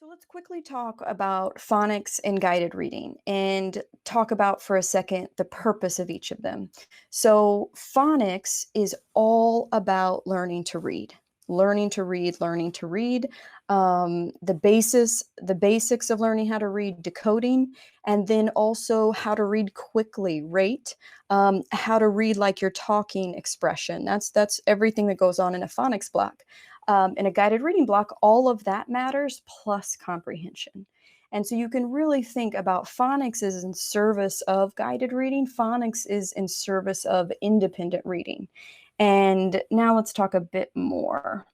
So let's quickly talk about phonics and guided reading and talk about for a second the purpose of each of them. So, phonics is all about learning to read, learning to read, learning to read. The basics of learning how to read, decoding, and then also how to read quickly, rate, how to read like you're talking expression. That's everything that goes on in a phonics block. In a guided reading block, all of that matters plus comprehension. And so you can really think about phonics is in service of guided reading, phonics is in service of independent reading. And now let's talk a bit more.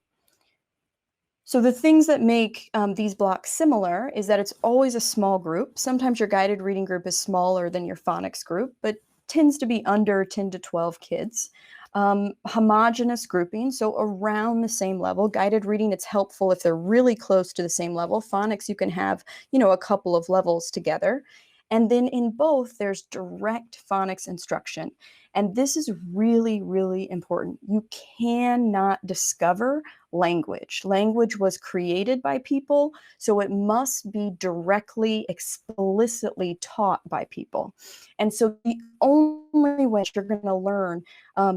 So the things that make these blocks similar is that it's always a small group. Sometimes your guided reading group is smaller than your phonics group, but tends to be under 10 to 12 kids. Homogeneous grouping, so around the same level. Guided reading, it's helpful if they're really close to the same level. Phonics, you can have, a couple of levels together. And then in both, there's direct phonics instruction. And this is really, really important. You cannot discover language. Language was created by people, so it must be directly, explicitly taught by people. And so the only way you're going to learn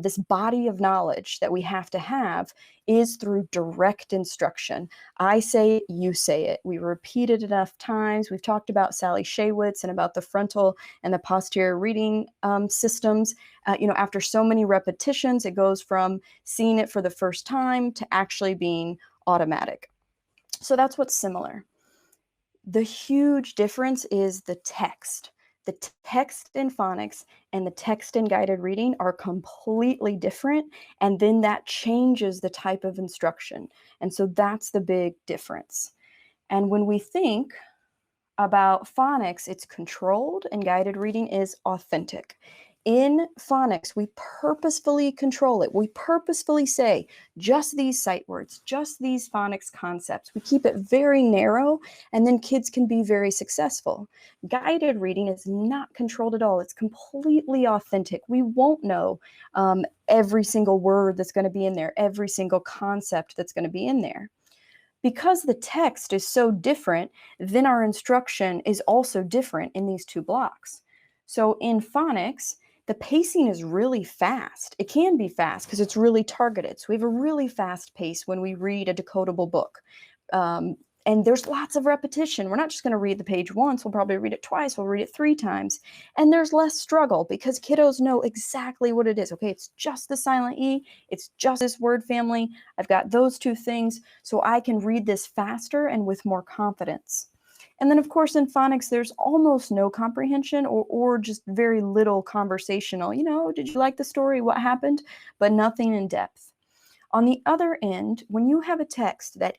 this body of knowledge that we have to have is through direct instruction. I say it, you say it. We repeat it enough times. We've talked about Sally Shaywitz and about the frontal and the posterior reading systems. After so many repetitions, it goes from seeing it for the first time to actually being automatic. So that's what's similar. The huge difference is the text. The text in phonics and the text in guided reading are completely different, and then that changes the type of instruction. And so that's the big difference. And when we think about phonics, it's controlled, and guided reading is authentic. In phonics, we purposefully control it. We purposefully say just these sight words, just these phonics concepts. We keep it very narrow, and then kids can be very successful. Guided reading is not controlled at all. It's completely authentic. We won't know every single word that's going to be in there, every single concept that's going to be in there. Because the text is so different, then our instruction is also different in these two blocks. So in phonics, the pacing is really fast. It can be fast because it's really targeted. So we have a really fast pace when we read a decodable book. And there's lots of repetition. We're not just going to read the page once. We'll probably read it twice. We'll read it 3 times. And there's less struggle because kiddos know exactly what it is. Okay, it's just the silent E. It's just this word family. I've got those 2 things, so I can read this faster and with more confidence. And then, of course, in phonics, there's almost no comprehension or just very little conversational. Did you like the story? What happened? But nothing in depth. On the other end, when you have a text that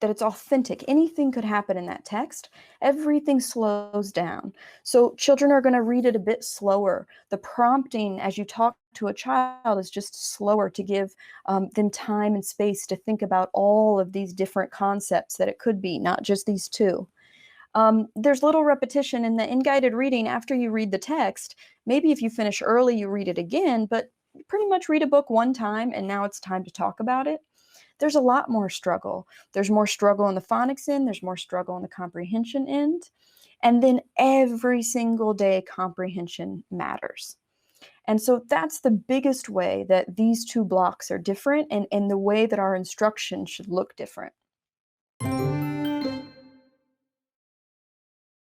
that it's authentic, anything could happen in that text, everything slows down. So children are going to read it a bit slower. The prompting as you talk to a child is just slower to give them time and space to think about all of these different concepts that it could be, not just these 2. There's little repetition in the guided reading. After you read the text, maybe if you finish early, you read it again, but you pretty much read a book one time and now it's time to talk about it. There's a lot more struggle. There's more struggle on the phonics end, there's more struggle on the comprehension end, and then every single day comprehension matters. And so that's the biggest way that these 2 blocks are different and the way that our instruction should look different.